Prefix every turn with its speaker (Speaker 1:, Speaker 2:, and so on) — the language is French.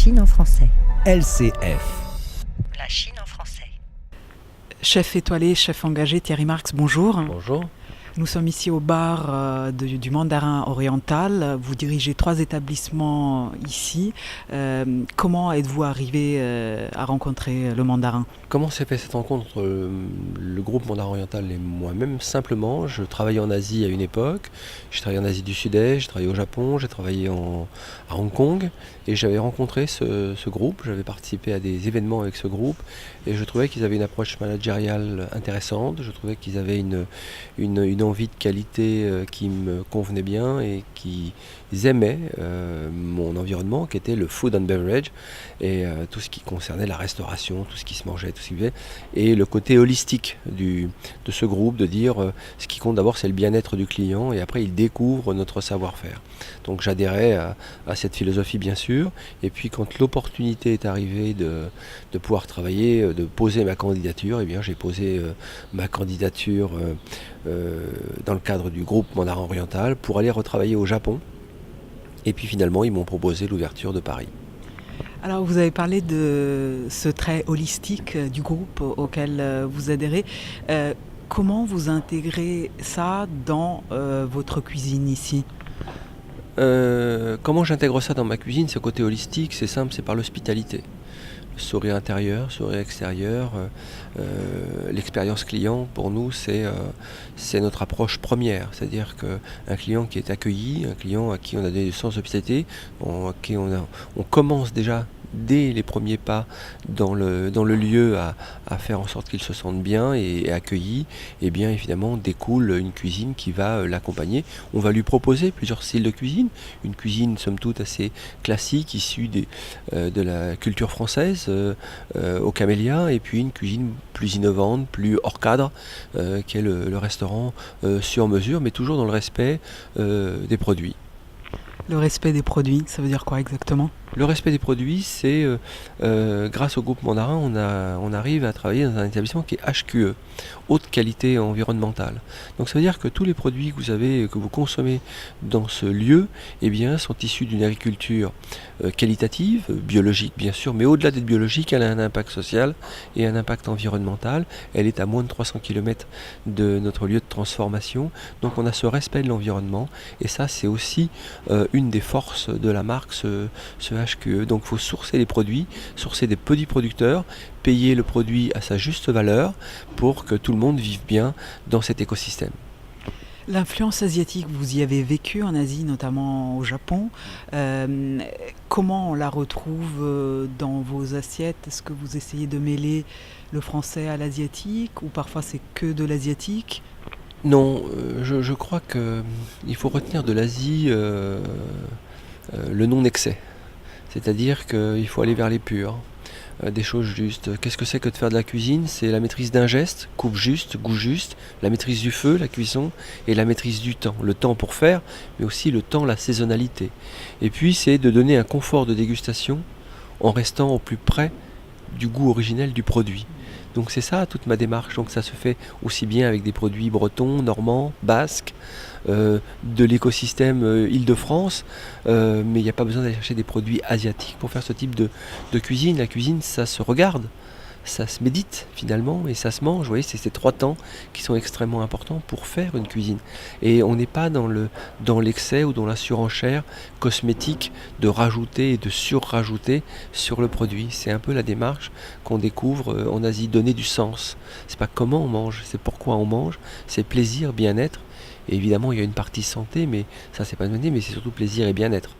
Speaker 1: Chine en français.
Speaker 2: LCF.
Speaker 1: La Chine en français.
Speaker 3: Chef étoilé, chef engagé, Thierry Marx, bonjour.
Speaker 4: Bonjour.
Speaker 3: Nous sommes ici au bar du Mandarin Oriental. Vous dirigez 3 établissements ici. Comment êtes-vous arrivé à rencontrer le Mandarin ?
Speaker 4: Comment s'est fait cette rencontre entre le groupe Mandarin Oriental et moi-même? Simplement, je travaillais en Asie à une époque. J'ai travaillé en Asie du Sud-Est, j'ai travaillé au Japon, j'ai travaillé à Hong Kong. Et j'avais rencontré ce groupe, j'avais participé à des événements avec ce groupe. Et je trouvais qu'ils avaient une approche managériale intéressante. Je trouvais qu'ils avaient une envie de qualité qui me convenait bien et qu'ils aimaient mon environnement qui était le food and beverage et tout ce qui concernait la restauration, tout ce qui se mangeait, tout ce qui vivait, et le côté holistique de ce groupe, de dire ce qui compte d'abord c'est le bien-être du client et après il découvre notre savoir-faire. Donc j'adhérais à cette philosophie bien sûr, et puis quand l'opportunité est arrivée de pouvoir travailler, de poser ma candidature, eh bien j'ai posé ma candidature dans le cadre du groupe Mandarin Oriental pour aller retravailler au Japon. Et puis finalement, ils m'ont proposé l'ouverture de Paris.
Speaker 3: Alors vous avez parlé de ce trait holistique du groupe auquel vous adhérez. Comment vous intégrez ça dans votre cuisine ici ?
Speaker 4: Comment j'intègre ça dans ma cuisine, ce côté holistique? C'est simple, c'est par l'hospitalité. Sourire intérieur, sourire extérieur, l'expérience client pour nous c'est notre approche première, c'est-à-dire qu'un client qui est accueilli, un client à qui on a des sens d'hospitalité, à qui on commence déjà dès les premiers pas dans le lieu à faire en sorte qu'il se sente bien et accueilli, et bien évidemment découle une cuisine qui va l'accompagner. On va lui proposer plusieurs styles de cuisine, une cuisine somme toute assez classique issue de la culture française au Camélia, et puis une cuisine plus innovante, plus hors cadre, qui est le restaurant sur mesure, mais toujours dans le respect des produits.
Speaker 3: Le respect des produits, ça veut dire quoi exactement ?
Speaker 4: Le respect des produits, c'est grâce au groupe Mandarin, on arrive à travailler dans un établissement qui est HQE, haute qualité environnementale. Donc ça veut dire que tous les produits que vous avez, que vous consommez dans ce lieu, eh bien, sont issus d'une agriculture qualitative, biologique bien sûr, mais au-delà d'être biologique, elle a un impact social et un impact environnemental. Elle est à moins de 300 km de notre lieu de transformation, donc on a ce respect de l'environnement, et ça c'est aussi une des forces de la marque, ce HQE. Donc il faut sourcer les produits, sourcer des petits producteurs, payer le produit à sa juste valeur pour que tout le monde vive bien dans cet écosystème.
Speaker 3: L'influence asiatique, vous y avez vécu en Asie, notamment au Japon. Comment on la retrouve dans vos assiettes ? Est-ce que vous essayez de mêler le français à l'asiatique ou parfois c'est que de l'asiatique ?
Speaker 4: Non, je crois qu'il faut retenir de l'Asie le non-excès. C'est-à-dire qu'il faut aller vers les purs, des choses justes. Qu'est-ce que c'est que de faire de la cuisine? C'est la maîtrise d'un geste, coupe juste, goût juste, la maîtrise du feu, la cuisson, et la maîtrise du temps. Le temps pour faire, mais aussi le temps, la saisonnalité. Et puis c'est de donner un confort de dégustation en restant au plus près du goût originel du produit. Donc c'est ça toute ma démarche, donc ça se fait aussi bien avec des produits bretons, normands, basques, de l'écosystème Île-de-France, mais il n'y a pas besoin d'aller chercher des produits asiatiques pour faire ce type de cuisine. La cuisine, ça se regarde, ça se médite finalement et ça se mange. Vous voyez, c'est ces 3 temps qui sont extrêmement importants pour faire une cuisine. Et on n'est pas dans l'excès ou dans la surenchère cosmétique de rajouter et de surrajouter sur le produit. C'est un peu la démarche qu'on découvre en Asie, donner du sens. C'est pas comment on mange, c'est pourquoi on mange, c'est plaisir, bien-être. Et évidemment, il y a une partie santé, mais ça c'est pas donné, mais c'est surtout plaisir et bien-être.